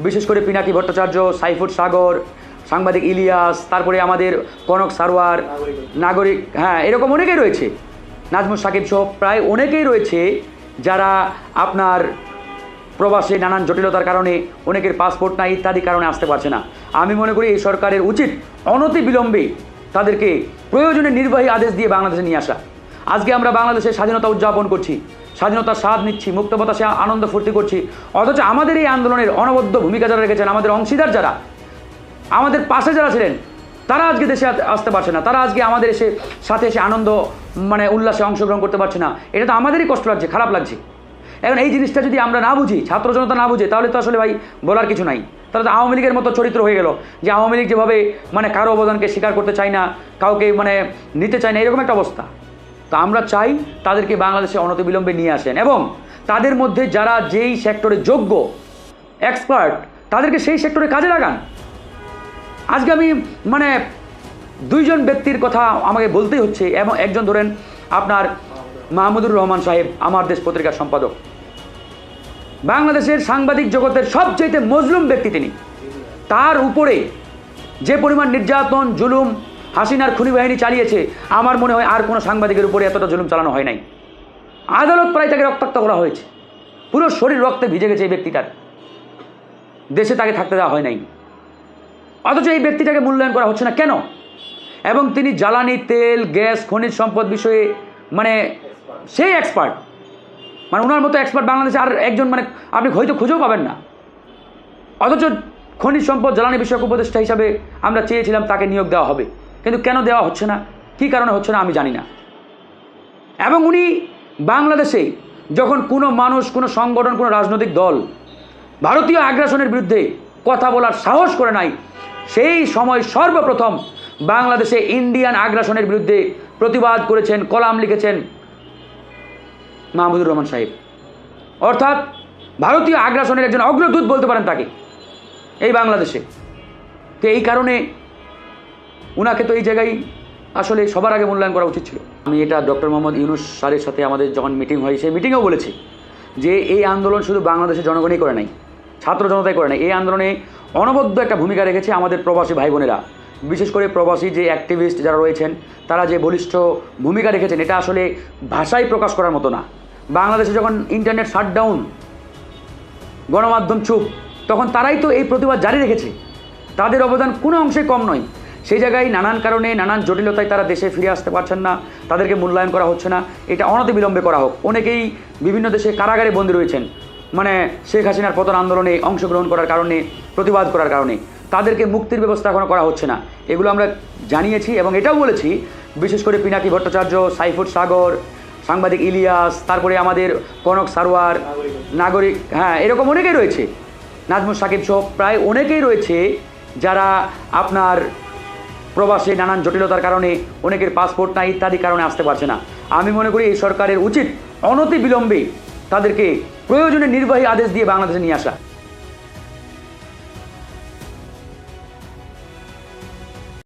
বিশেষ করে পিনাকি ভট্টাচার্য, সাইফুর সাগর, সাংবাদিক ইলিয়াস, তারপরে আমাদের কনক সারোয়ার, নাগরিক, হ্যাঁ এরকম অনেকেই রয়েছে, নাজমুল সাকিব সহ প্রায় অনেকেই রয়েছে যারা আপনার প্রবাসে নানান জটিলতার কারণে অনেকের পাসপোর্ট নাই ইত্যাদি কারণে আসতে পারছে না। আমি মনে করি এই সরকারের উচিত অনতিবিলম্বে তাদেরকে প্রয়োজনে নির্বাহী আদেশ দিয়ে বাংলাদেশে নিয়ে আসা। আজকে আমরা বাংলাদেশের স্বাধীনতা উদযাপন করছি, স্বাধীনতার স্বাদ নিচ্ছি, মুক্ত বাতাসে আনন্দ ফুর্তি করছি, অথচ আমাদের এই আন্দোলনের অনবদ্য ভূমিকা যারা রেখেছেন, আমাদের অংশীদার যারা, আমাদের পাশে যারা ছিলেন, তারা আজকে দেশে আসতে পারছে না, তারা আজকে আমাদের সাথে এসে আনন্দ উল্লাসে অংশগ্রহণ করতে পারছে না। এটা তো আমাদেরই কষ্ট লাগছে, খারাপ লাগছে। এখন এই জিনিসটা যদি আমরা না বুঝি, ছাত্র জনতা না বুঝে, তাহলে তো আসলে ভাই বলার কিছু নাই। তাহলে তো আওয়ামী লীগের মতো চরিত্র হয়ে গেল, যে আওয়ামী লীগ যেভাবে কারো অবদানকে স্বীকার করতে চায় না, কাউকে নিতে চায় না, এরকম একটা অবস্থা। তো আমরা চাই তাদেরকে বাংলাদেশে অনতিবিলম্বে নিয়ে আসেন এবং তাদের মধ্যে যারা যেই সেক্টরে যোগ্য এক্সপার্ট, তাদেরকে সেই সেক্টরে কাজে লাগান। আজকে আমি দুইজন ব্যক্তির কথা আমাকে বলতেই হচ্ছে, এবং একজন ধরেন আপনার মাহমুদুর রহমান সাহেব, আমার দেশ পত্রিকার সম্পাদক, বাংলাদেশের সাংবাদিক জগতের সবচেয়ে মজলুম ব্যক্তি তিনি। তার উপরে যে পরিমাণ নির্যাতন জুলুম হাসিনার খুনি বাহিনী চালিয়েছে, আমার মনে হয় আর কোনো সাংবাদিকের উপরে এতটা জুলুম চালানো হয় নাই। আদালত প্রায় তাকে রক্তাক্ত করা হয়েছে, পুরো শরীর রক্তে ভিজে গেছে এই ব্যক্তিটার, দেশে তাকে থাকতে দেওয়া হয় নাই। অথচ এই ব্যক্তিটাকে মূল্যায়ন করা হচ্ছে না কেন? এবং তিনি জ্বালানি তেল, গ্যাস, খনিজ সম্পদ বিষয়ে সেই এক্সপার্ট, ওনার মতো এক্সপার্ট বাংলাদেশে আর একজন আপনি হয়তো খুঁজেও পাবেন না। অথচ খনিজ সম্পদ জ্বালানি বিষয়ক উপদেষ্টা হিসাবে আমরা চেয়েছিলাম তাকে নিয়োগ দেওয়া হবে, কিন্তু কেন দেওয়া হচ্ছে না, কী কারণে হচ্ছে না আমি জানি না। এবং উনি বাংলাদেশে যখন কোনো মানুষ, কোনো সংগঠন, কোনো রাজনৈতিক দল ভারতীয় আগ্রাসনের বিরুদ্ধে কথা বলার সাহস করে নাই, সেই সময় সর্বপ্রথম বাংলাদেশে ইন্ডিয়ান আগ্রাসনের বিরুদ্ধে প্রতিবাদ করেছেন, কলাম লিখেছেন মাহমুদুর রহমান সাহেব। অর্থাৎ ভারতীয় আগ্রাসনের একজন অগ্রদূত বলতে পারেন তাকে এই বাংলাদেশে। তো এই কারণে উনাকে তো এই জায়গায় আসলে সবার আগে মূল্যায়ন করা উচিত ছিল। আমি এটা ডক্টর মোহাম্মদ ইউনূস স্যারের সাথে আমাদের যখন মিটিং হয়, সেই মিটিংয়েও বলেছি যে এই আন্দোলন শুধু বাংলাদেশের জনগণই করে নাই, ছাত্র জনতাই করে নাই। এই আন্দোলনে অনবদ্য একটা ভূমিকা রেখেছে আমাদের প্রবাসী ভাই বোনেরা, বিশেষ করে প্রবাসী যে অ্যাক্টিভিস্ট যারা রয়েছেন, তারা যে বলিষ্ঠ ভূমিকা রেখেছেন, এটা আসলে ভাষায় প্রকাশ করার মতো না। বাংলাদেশে যখন ইন্টারনেট শাটডাউন, গণমাধ্যম চুপ, তখন তারাই তো এই প্রতিবাদ জারি রেখেছে। তাদের অবদান কোনো অংশে কম নয়। সেই জায়গায় নানান কারণে, নানান জটিলতায় তারা দেশে ফিরে আসতে পারছেন না, তাদেরকে মূল্যায়ন করা হচ্ছে না। এটা অনতিবিলম্বে করা হোক। অনেকেই বিভিন্ন দেশে কারাগারে বন্দী রয়েছেন, শেখ হাসিনার পতন আন্দোলনে অংশগ্রহণ করার কারণে, প্রতিবাদ করার কারণে তাদেরকে মুক্তির ব্যবস্থা এখনও করা হচ্ছে না। এগুলো আমরা জানিয়েছি এবং এটাও বলেছি, বিশেষ করে পিনাকি ভট্টাচার্য, সাইফুর সাগর, সাংবাদিক ইলিয়াস, তারপরে আমাদের কনক সারোয়ার, নাগরিক, হ্যাঁ এরকম অনেকেই রয়েছে, নাজমুল সাকিব সহ প্রায় অনেকেই রয়েছে যারা আপনার প্রবাসে নানান জটিলতার কারণে অনেকের পাসপোর্ট নাই ইত্যাদি কারণে আসতে পারছে না। আমি মনে করি এই সরকারের উচিত অনতিবিলম্বে তাদেরকে প্রয়োজনে নির্বাহী আদেশ দিয়ে বাংলাদেশে নিয়ে আসা।